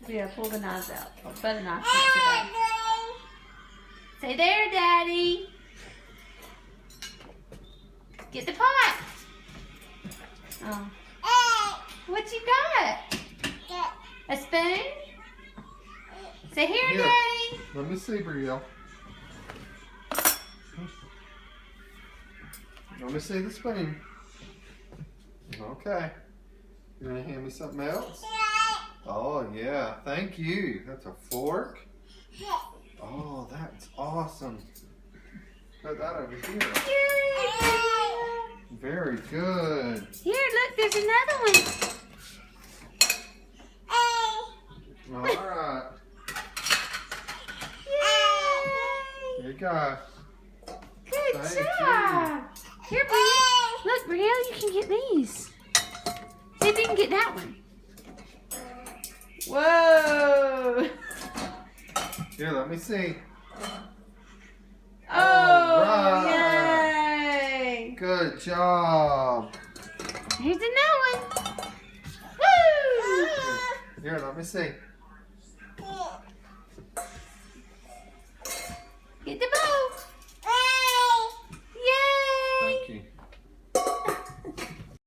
Yeah, pull the knives out. Or butter knives out today. Say there, Daddy. Get the pot. Oh. What you got? A spoon? Say here, Daddy. Let me see, Brielle. Let me see the spoon. Okay. You gonna hand me something else? Oh yeah, thank you. That's a fork. Oh, that's awesome. Put that over here. Yay. Very good. Here, look, there's another one. All right. Yay. Here you go. Good Thank job. Here, Brielle. Look, Brielle, you can get these. See if you can get that one. Whoa. Here, let me see. Oh, right. yay. Good job. Here's another one. Woo. Here, let me see. Get the ball.